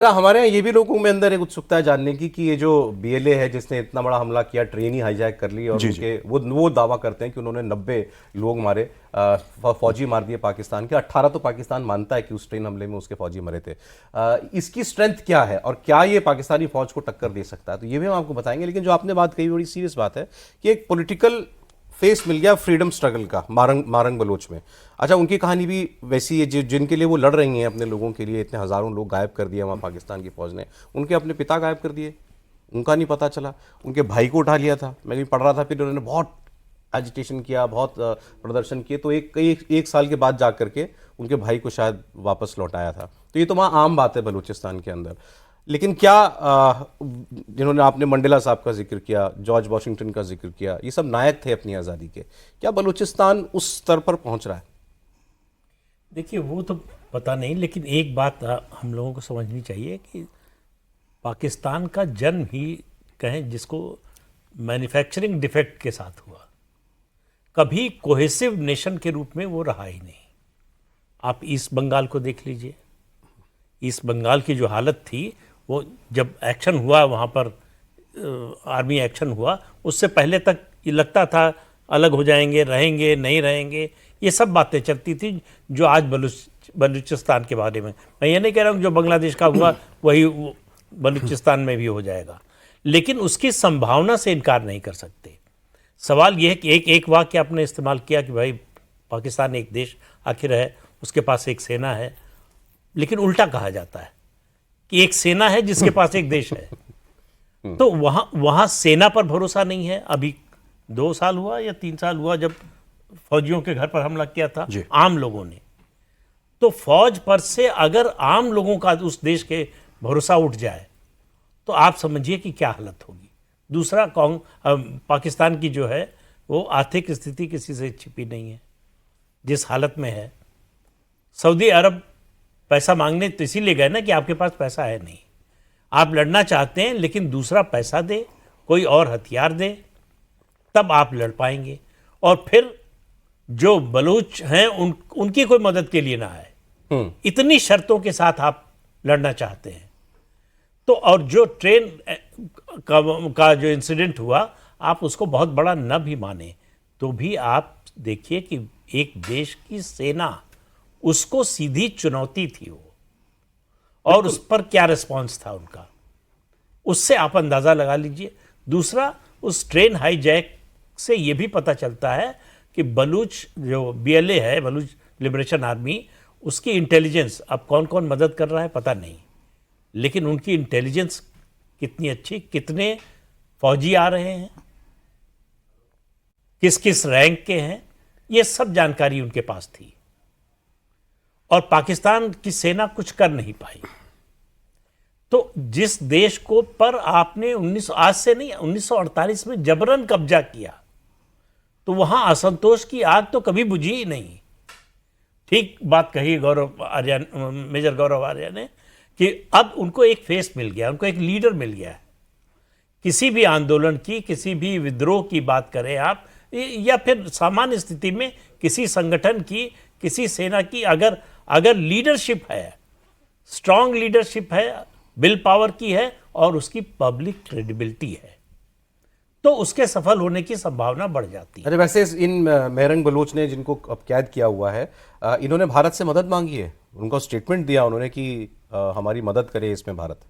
हमारे यहाँ ये भी लोगों में अंदर एक उत्सुकता है जानने की कि ये जो बीएलए है जिसने इतना बड़ा हमला किया, ट्रेन ही हाईजैक कर ली, और जी उनके वो दावा करते हैं कि उन्होंने 90 लोग मारे, फौजी मार दिए पाकिस्तान के। 18 तो पाकिस्तान मानता है कि उस ट्रेन हमले में उसके फौजी मरे थे। इसकी स्ट्रेंथ क्या है और क्या ये पाकिस्तानी फौज को टक्कर दे सकता है, तो ये भी हम आपको बताएंगे। लेकिन जो आपने बात कही बड़ी सीरियस बात है कि एक पॉलिटिकल फेस मिल गया फ्रीडम स्ट्रगल का मारंग बलोच में। अच्छा, उनकी कहानी भी वैसी है, जिनके लिए वो लड़ रही हैं अपने लोगों के लिए। इतने हज़ारों लोग गायब कर दिए वहाँ पाकिस्तान की फौज ने, उनके अपने पिता गायब कर दिए, उनका नहीं पता चला, उनके भाई को उठा लिया था। मैं भी पढ़ रहा था, फिर उन्होंने बहुत एजिटेशन किया, बहुत प्रदर्शन किए, तो एक साल के बाद जा करके उनके भाई को शायद वापस लौटाया था। तो ये तो वहाँ आम बात है बलूचिस्तान के अंदर। लेकिन क्या जिन्होंने आपने मंडेला साहब का जिक्र किया, जॉर्ज वॉशिंगटन का जिक्र किया, ये सब नायक थे अपनी आज़ादी के। क्या बलूचिस्तान उस स्तर पर पहुंच रहा है? देखिए, वो तो पता नहीं, लेकिन एक बात हम लोगों को समझनी चाहिए कि पाकिस्तान का जन्म ही कहें जिसको मैन्युफैक्चरिंग डिफेक्ट के साथ हुआ, कभी कोहेसिव नेशन के रूप में वो रहा ही नहीं। आप ईस्ट बंगाल को देख लीजिए। ईस्ट बंगाल की जो हालत थी, वो जब एक्शन हुआ वहाँ पर, आर्मी एक्शन हुआ, उससे पहले तक ये लगता था अलग हो जाएंगे, रहेंगे नहीं रहेंगे, ये सब बातें चलती थी जो आज बलूचिस्तान के बारे में। मैं ये नहीं कह रहा हूँ जो बांग्लादेश का हुआ वही बलूचिस्तान में भी हो जाएगा, लेकिन उसकी संभावना से इनकार नहीं कर सकते। सवाल यह है कि एक वाक्य आपने इस्तेमाल किया कि भाई पाकिस्तान एक देश आखिर है, उसके पास एक सेना है, लेकिन उल्टा कहा जाता है कि एक सेना है जिसके पास एक देश है। तो वहाँ सेना पर भरोसा नहीं है। अभी 2 साल हुआ या 3 साल हुआ जब फौजियों के घर पर हमला किया था आम लोगों ने। तो फौज पर से अगर आम लोगों का उस देश के भरोसा उठ जाए तो आप समझिए कि क्या हालत होगी। दूसरा, पाकिस्तान की जो है वो आर्थिक स्थिति किसी से छिपी नहीं है। जिस हालत में है, सऊदी अरब पैसा मांगने तो इसीलिए गए ना कि आपके पास पैसा है नहीं, आप लड़ना चाहते हैं, लेकिन दूसरा पैसा दे, कोई और हथियार दे, तब आप लड़ पाएंगे। और फिर जो बलूच हैं उनकी कोई मदद के लिए ना आए। इतनी शर्तों के साथ आप लड़ना चाहते हैं। तो और जो ट्रेन का जो इंसिडेंट हुआ, आप उसको बहुत बड़ा न भी माने तो भी आप देखिए कि एक देश की सेना, उसको सीधी चुनौती थी वो, और उस पर क्या रिस्पांस था उनका, उससे आप अंदाज़ा लगा लीजिए। दूसरा, उस ट्रेन हाईजैक से ये भी पता चलता है कि बलूच जो बीएलए है, बलूच लिबरेशन आर्मी, उसकी इंटेलिजेंस, अब कौन कौन मदद कर रहा है पता नहीं, लेकिन उनकी इंटेलिजेंस कितनी अच्छी, कितने फौजी आ रहे हैं, किस किस रैंक के हैं, ये सब जानकारी उनके पास थी। और पाकिस्तान की सेना कुछ कर नहीं पाई। तो जिस देश को पर आपने आज से नहीं 1948 में जबरन कब्जा किया, तो वहां असंतोष की आग तो कभी बुझी ही नहीं। ठीक बात कही मेजर गौरव आर्या ने कि अब उनको एक फेस मिल गया, उनको एक लीडर मिल गया है। किसी भी आंदोलन की, किसी भी विद्रोह की बात करें आप, या फिर सामान्य स्थिति में किसी संगठन की, किसी सेना की, अगर लीडरशिप है, स्ट्रांग लीडरशिप है, विल पावर की है, और उसकी पब्लिक क्रेडिबिलिटी है, तो उसके सफल होने की संभावना बढ़ जाती है। अरे वैसे इन मेहरंग बलोच ने, जिनको अब कैद किया हुआ है, इन्होंने भारत से मदद मांगी है, उनका स्टेटमेंट दिया उन्होंने कि हमारी मदद करे इसमें भारत।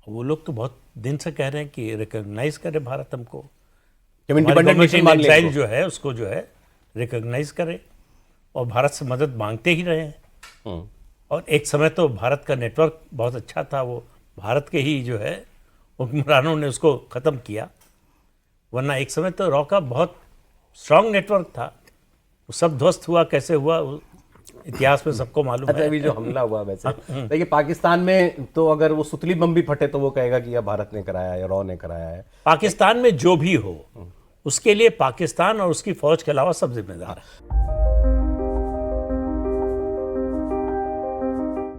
वो लोग तो बहुत दिन से कह रहे हैं कि रिकॉग्नाइज करे भारत हमको, इंडिपेंडेंट जो है उसको जो है रिकॉग्नाइज करे, और भारत से मदद मांगते ही रहे हैं। और एक समय तो भारत का नेटवर्क बहुत अच्छा था, वो भारत के ही जो है हुक्मरानों ने उसको ख़त्म किया, वरना एक समय तो रॉ का बहुत स्ट्रांग नेटवर्क था। वो सब ध्वस्त हुआ, कैसे हुआ इतिहास में सबको मालूम है। अभी जो हमला हुआ, वैसे देखिए पाकिस्तान में तो अगर वो सुतली बम भी फटे तो वो कहेगा कि यह भारत ने कराया है या रॉ ने कराया है। पाकिस्तान में जो भी हो, उसके लिए पाकिस्तान और उसकी फौज के अलावा सब जिम्मेदार है।